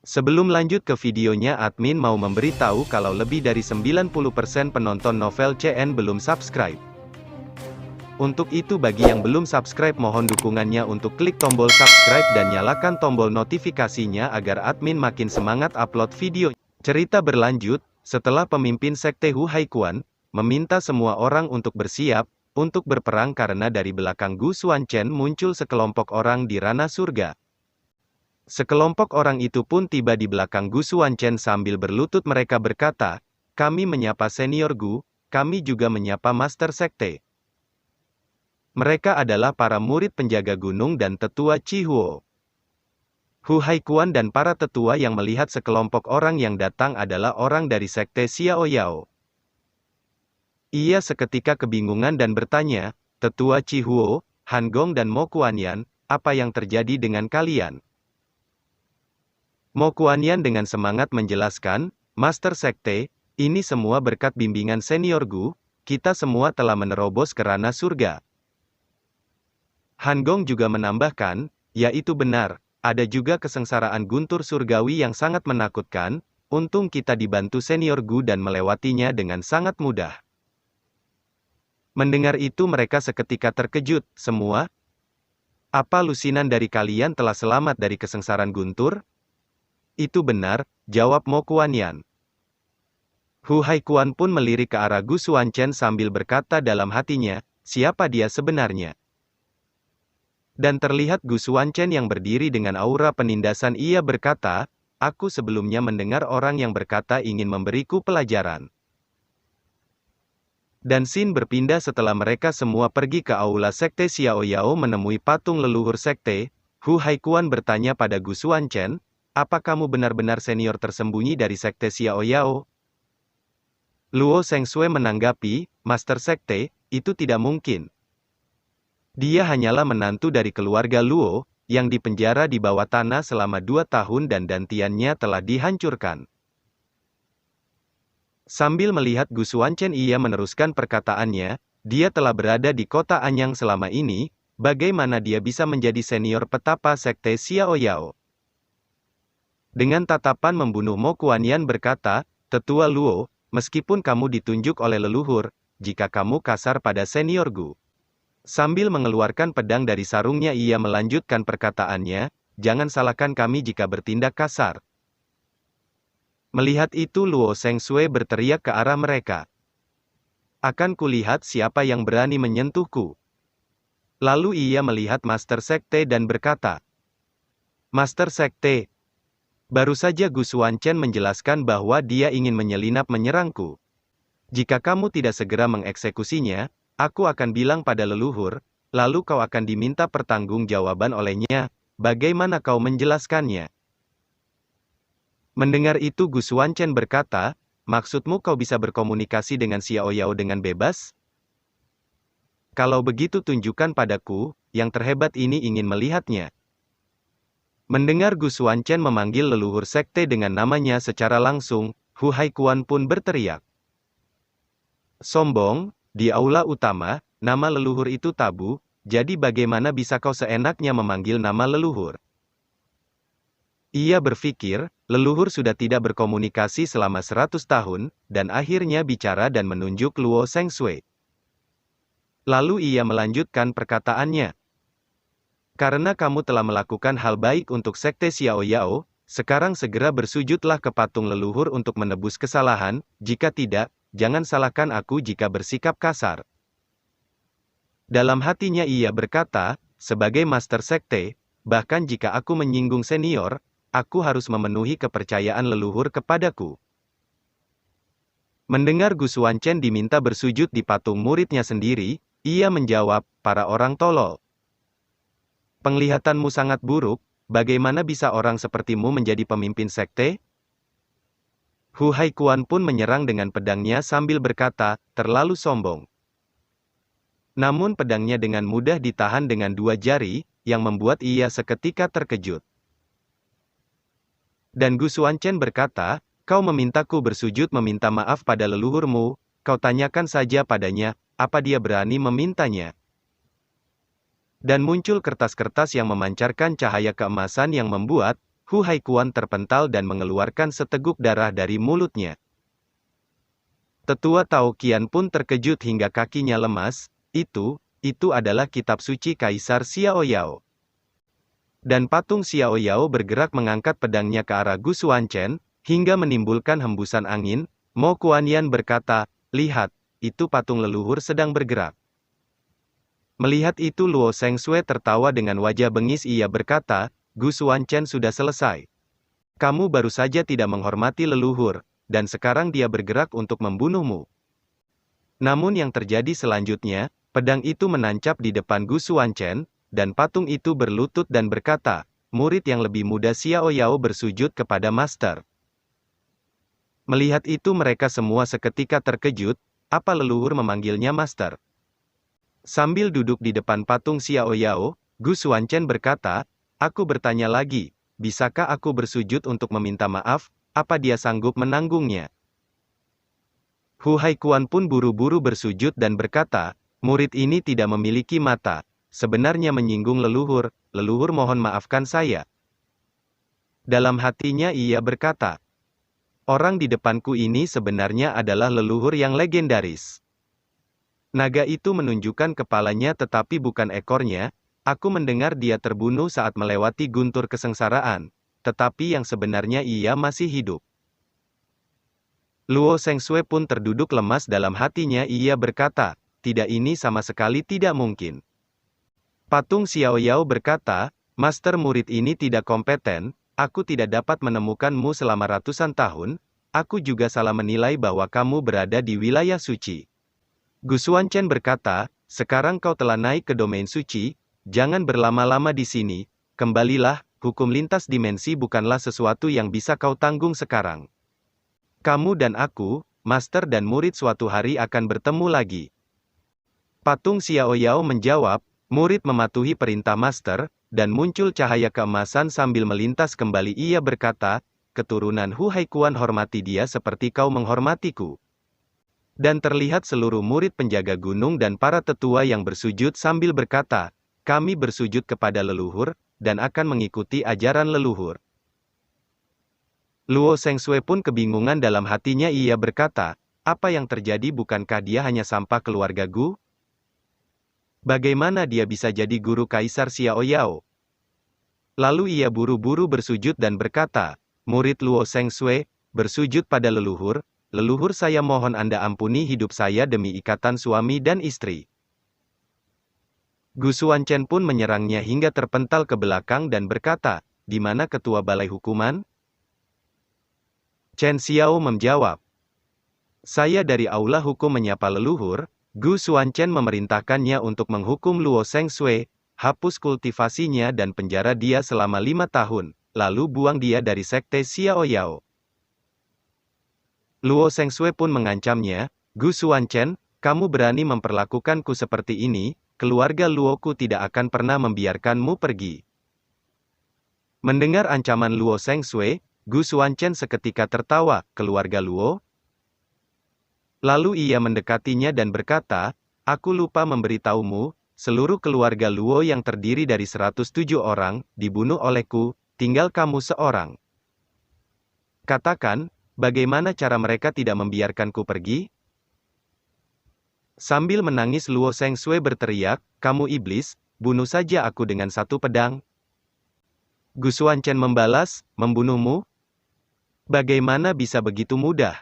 Sebelum lanjut ke videonya, admin mau memberitahu kalau lebih dari 90% penonton novel CN belum subscribe. Untuk itu bagi yang belum subscribe mohon dukungannya untuk klik tombol subscribe dan nyalakan tombol notifikasinya agar admin makin semangat upload video. Cerita berlanjut, setelah pemimpin sekte Hu Haikuan meminta semua orang untuk bersiap untuk berperang karena dari belakang Gu Xuanchen muncul sekelompok orang di ranah surga. Sekelompok orang itu pun tiba di belakang Gu Xuanchen sambil berlutut mereka berkata, "Kami menyapa senior Gu, kami juga menyapa master sekte." Mereka adalah para murid penjaga gunung dan tetua Chihuo. Hu Haikuan dan para tetua yang melihat sekelompok orang yang datang adalah orang dari sekte Xiao Yao. Ia seketika kebingungan dan bertanya, "Tetua Chihuo, Han Gong dan Mo Kuanyan, apa yang terjadi dengan kalian?" Mo Kuanyan dengan semangat menjelaskan, "Master Sekte, ini semua berkat bimbingan senior Gu, kita semua telah menerobos ke ranah surga." Han Gong juga menambahkan, "Ya itu benar, ada juga kesengsaraan guntur surgawi yang sangat menakutkan, untung kita dibantu senior Gu dan melewatinya dengan sangat mudah." Mendengar itu mereka seketika terkejut, "Semua? Apa lusinan dari kalian telah selamat dari kesengsaraan guntur?" "Itu benar," jawab Mo Kuanyan. Hu Haikuan pun melirik ke arah Gu Xuanchen sambil berkata dalam hatinya, "Siapa dia sebenarnya?" Dan terlihat Gu Xuanchen yang berdiri dengan aura penindasan. Ia berkata, "Aku sebelumnya mendengar orang yang berkata ingin memberiku pelajaran." Dan scene berpindah setelah mereka semua pergi ke aula sekte Xiao Yao menemui patung leluhur sekte. Hu Haikuan bertanya pada Gu Xuanchen, "Apa kamu benar-benar senior tersembunyi dari sekte Xiao Yao?" Luo Shengshui menanggapi, "Master sekte, itu tidak mungkin. Dia hanyalah menantu dari keluarga Luo, yang dipenjara di bawah tanah selama 2 tahun dan dantiannya telah dihancurkan." Sambil melihat Gu Xuanchen ia meneruskan perkataannya, "Dia telah berada di kota Anyang selama ini, bagaimana dia bisa menjadi senior petapa sekte Xiao Yao?" Dengan tatapan membunuh Mo Kuanyan berkata, "Tetua Luo, meskipun kamu ditunjuk oleh leluhur, jika kamu kasar pada senior Gu." Sambil mengeluarkan pedang dari sarungnya ia melanjutkan perkataannya, "Jangan salahkan kami jika bertindak kasar." Melihat itu Luo Shengshui berteriak ke arah mereka, "Akan kulihat siapa yang berani menyentuhku." Lalu ia melihat Master Sekte dan berkata, "Master Sekte, baru saja Gu Xuanchen menjelaskan bahwa dia ingin menyelinap menyerangku. Jika kamu tidak segera mengeksekusinya, aku akan bilang pada leluhur, lalu kau akan diminta pertanggungjawaban olehnya. Bagaimana kau menjelaskannya?" Mendengar itu Gu Xuanchen berkata, "Maksudmu kau bisa berkomunikasi dengan Xiao Yao dengan bebas? Kalau begitu tunjukkan padaku, yang terhebat ini ingin melihatnya." Mendengar Gu Xuanchen memanggil leluhur sekte dengan namanya secara langsung, Hu Haikuan pun berteriak, "Sombong, di aula utama, nama leluhur itu tabu, jadi bagaimana bisa kau seenaknya memanggil nama leluhur?" Ia berpikir, leluhur sudah tidak berkomunikasi selama 100 tahun, dan akhirnya bicara dan menunjuk Luo Shengshui. Lalu ia melanjutkan perkataannya, "Karena kamu telah melakukan hal baik untuk sekte Xiao Yao, sekarang segera bersujudlah ke patung leluhur untuk menebus kesalahan, jika tidak, jangan salahkan aku jika bersikap kasar." Dalam hatinya ia berkata, "Sebagai master sekte, bahkan jika aku menyinggung senior, aku harus memenuhi kepercayaan leluhur kepadaku." Mendengar Gu Xuanchen diminta bersujud di patung muridnya sendiri, ia menjawab, "Para orang tolol. Penglihatanmu sangat buruk, bagaimana bisa orang sepertimu menjadi pemimpin sekte?" Hu Haikuan pun menyerang dengan pedangnya sambil berkata, "Terlalu sombong." Namun pedangnya dengan mudah ditahan dengan 2 jari, yang membuat ia seketika terkejut. Dan Gu Xuanchen berkata, "Kau memintaku bersujud meminta maaf pada leluhurmu, kau tanyakan saja padanya, apa dia berani memintanya." Dan muncul kertas-kertas yang memancarkan cahaya keemasan yang membuat Hu Haikuan terpental dan mengeluarkan seteguk darah dari mulutnya. Tetua Tao Qian pun terkejut hingga kakinya lemas. Itu adalah kitab suci Kaisar Xiao Yao. Dan patung Xiao Yao bergerak mengangkat pedangnya ke arah Gu Xuanchen, hingga menimbulkan hembusan angin. Mo Kuanyan berkata, "Lihat, itu patung leluhur sedang bergerak." Melihat itu Luo Sengsue tertawa dengan wajah bengis. Ia berkata, "Gu Xuanchen sudah selesai. Kamu baru saja tidak menghormati leluhur, dan sekarang dia bergerak untuk membunuhmu." Namun yang terjadi selanjutnya, pedang itu menancap di depan Gu Xuanchen, dan patung itu berlutut dan berkata, "Murid yang lebih muda Xiao Yao bersujud kepada Master." Melihat itu mereka semua seketika terkejut. Apa leluhur memanggilnya Master? Sambil duduk di depan patung Xiao Yao, Gu Xuanchen berkata, "Aku bertanya lagi, bisakah aku bersujud untuk meminta maaf? Apa dia sanggup menanggungnya?" Hu Haikuan pun buru-buru bersujud dan berkata, "Murid ini tidak memiliki mata. Sebenarnya menyinggung leluhur, leluhur mohon maafkan saya." Dalam hatinya ia berkata, "Orang di depanku ini sebenarnya adalah leluhur yang legendaris." Naga itu menunjukkan kepalanya tetapi bukan ekornya. Aku mendengar dia terbunuh saat melewati guntur kesengsaraan, tetapi yang sebenarnya ia masih hidup. Luo Sengsue pun terduduk lemas dalam hatinya. Ia berkata, "Tidak, ini sama sekali tidak mungkin." Patung Xiao Yao berkata, "Master, murid ini tidak kompeten. Aku tidak dapat menemukanmu selama ratusan tahun. Aku juga salah menilai bahwa kamu berada di wilayah suci." Gu Xuanchen berkata, "Sekarang kau telah naik ke domain suci, jangan berlama-lama di sini, kembalilah, hukum lintas dimensi bukanlah sesuatu yang bisa kau tanggung sekarang. Kamu dan aku, Master dan murid suatu hari akan bertemu lagi." Patung Xiao Yao menjawab, "Murid mematuhi perintah Master," dan muncul cahaya keemasan sambil melintas kembali. Ia berkata, "Keturunan Hu Haikuan, hormati dia seperti kau menghormatiku." Dan terlihat seluruh murid penjaga gunung dan para tetua yang bersujud sambil berkata, "Kami bersujud kepada leluhur, dan akan mengikuti ajaran leluhur." Luo Sengsue pun kebingungan dalam hatinya. Ia berkata, "Apa yang terjadi? Bukankah dia hanya sampah keluarga Gu? Bagaimana dia bisa jadi guru Kaisar Xiao Yao?" Lalu ia buru-buru bersujud dan berkata, "Murid Luo Sengsue, bersujud pada leluhur. Leluhur, saya mohon Anda ampuni hidup saya demi ikatan suami dan istri." Gu Xuanchen pun menyerangnya hingga terpental ke belakang dan berkata, "Di mana ketua balai hukuman?" Chen Xiao menjawab, "Saya dari aula hukum menyapa leluhur." Gu Xuanchen memerintahkannya untuk menghukum Luo Sengsue, hapus kultivasinya dan penjara dia selama 5 tahun, lalu buang dia dari sekte Xiao Yao. Luo Sengsue pun mengancamnya, "Gu Xuanchen, kamu berani memperlakukanku seperti ini, keluarga Luoku tidak akan pernah membiarkanmu pergi." Mendengar ancaman Luo Sengsue, Gu Xuanchen seketika tertawa, "Keluarga Luo?" Lalu ia mendekatinya dan berkata, "Aku lupa memberitahumu, seluruh keluarga Luo yang terdiri dari 107 orang, dibunuh olehku, tinggal kamu seorang. Katakan, bagaimana cara mereka tidak membiarkanku pergi?" Sambil menangis Luo Sengsue berteriak, "Kamu iblis, bunuh saja aku dengan satu pedang." Gu Xuanchen membalas, "Membunuhmu? Bagaimana bisa begitu mudah?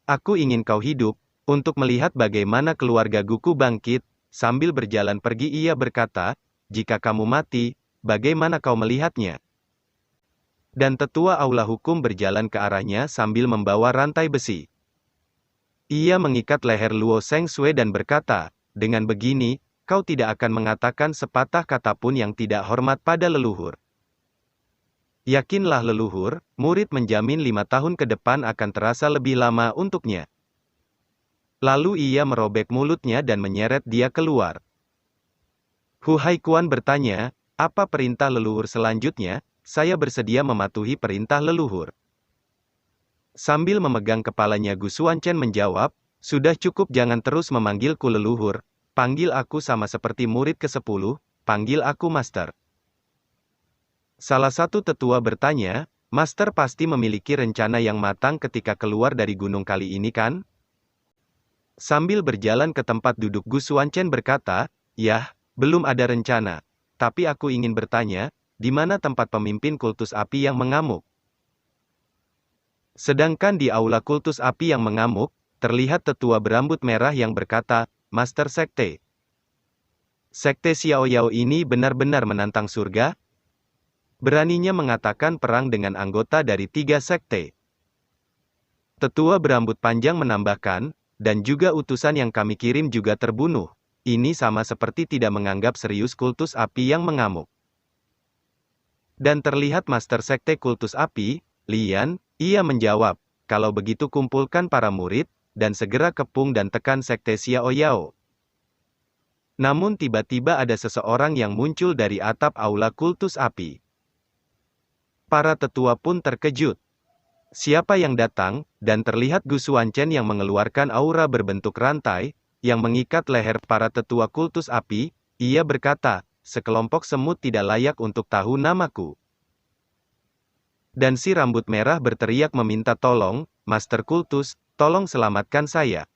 Aku ingin kau hidup, untuk melihat bagaimana keluarga Guku bangkit." Sambil berjalan pergi ia berkata, "Jika kamu mati, bagaimana kau melihatnya?" Dan tetua aula hukum berjalan ke arahnya sambil membawa rantai besi. Ia mengikat leher Luo Sengsue dan berkata, "Dengan begini, kau tidak akan mengatakan sepatah kata pun yang tidak hormat pada leluhur. Yakinlah leluhur, murid menjamin 5 tahun ke depan akan terasa lebih lama untuknya." Lalu ia merobek mulutnya dan menyeret dia keluar. Hu Haikuan bertanya, "Apa perintah leluhur selanjutnya?" "Saya bersedia mematuhi perintah leluhur." Sambil memegang kepalanya Gu Xuanchen menjawab, "Sudah cukup, jangan terus memanggilku leluhur, panggil aku sama seperti murid ke-10, panggil aku Master." Salah satu tetua bertanya, Master pasti memiliki rencana yang matang ketika keluar dari gunung kali ini kan? Sambil berjalan ke tempat duduk Gu Xuanchen berkata, "Yah, belum ada rencana. Tapi aku ingin bertanya, di mana tempat pemimpin kultus api yang mengamuk?" Sedangkan di aula kultus api yang mengamuk, terlihat tetua berambut merah yang berkata, "Master Sekte. Sekte Xiao Yao ini benar-benar menantang surga? Beraninya mengatakan perang dengan anggota dari 3 sekte." Tetua berambut panjang menambahkan, "Dan juga utusan yang kami kirim juga terbunuh. Ini sama seperti tidak menganggap serius kultus api yang mengamuk." Dan terlihat Master Sekte Kultus Api, Lian, ia menjawab, "Kalau begitu kumpulkan para murid, dan segera kepung dan tekan Sekte Xiao Yao." Namun tiba-tiba ada seseorang yang muncul dari atap aula kultus api. Para tetua pun terkejut. Siapa yang datang, dan terlihat Gu Xuanchen yang mengeluarkan aura berbentuk rantai, yang mengikat leher para tetua kultus api. Ia berkata, "Sekelompok semut tidak layak untuk tahu namaku." Dan si rambut merah berteriak meminta tolong, "Master Kultus, tolong selamatkan saya."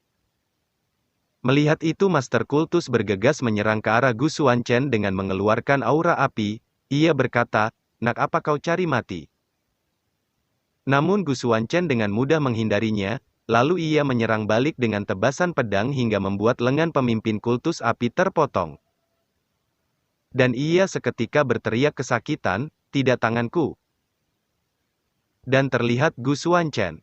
Melihat itu Master Kultus bergegas menyerang ke arah Gu Xuanchen dengan mengeluarkan aura api. Ia berkata, "Nak, apa kau cari mati?" Namun Gu Xuanchen dengan mudah menghindarinya, lalu ia menyerang balik dengan tebasan pedang hingga membuat lengan pemimpin kultus api terpotong. Dan ia seketika berteriak kesakitan, "Tidak tanganku!" Dan terlihat Gu Xuanchen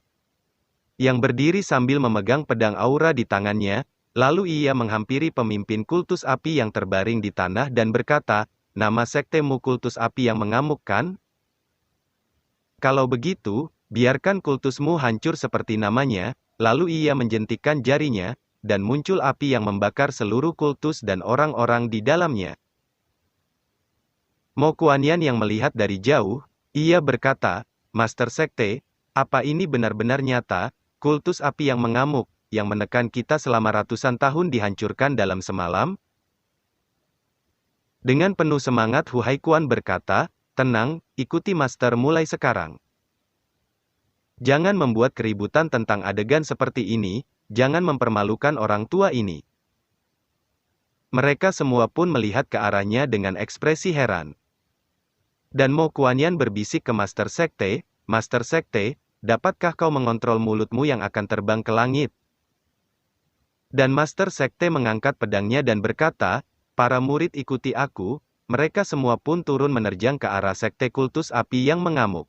yang berdiri sambil memegang pedang aura di tangannya, lalu ia menghampiri pemimpin kultus api yang terbaring di tanah dan berkata, "Nama sektemu kultus api yang mengamuk kan? Kalau begitu, biarkan kultusmu hancur seperti namanya." Lalu ia menjentikkan jarinya, dan muncul api yang membakar seluruh kultus dan orang-orang di dalamnya. Mo Kuanyan yang melihat dari jauh, ia berkata, "Master Sekte, apa ini benar-benar nyata? Kultus api yang mengamuk, yang menekan kita selama ratusan tahun dihancurkan dalam semalam?" Dengan penuh semangat Hu Haikuan berkata, "Tenang, ikuti Master mulai sekarang. Jangan membuat keributan tentang adegan seperti ini, jangan mempermalukan orang tua ini." Mereka semua pun melihat ke arahnya dengan ekspresi heran. Dan Mo Kuanyan berbisik ke Master Sekte, "Master Sekte, dapatkah kau mengontrol mulutmu yang akan terbang ke langit?" Dan Master Sekte mengangkat pedangnya dan berkata, "Para murid ikuti aku." Mereka semua pun turun menerjang ke arah Sekte Kultus Api yang mengamuk.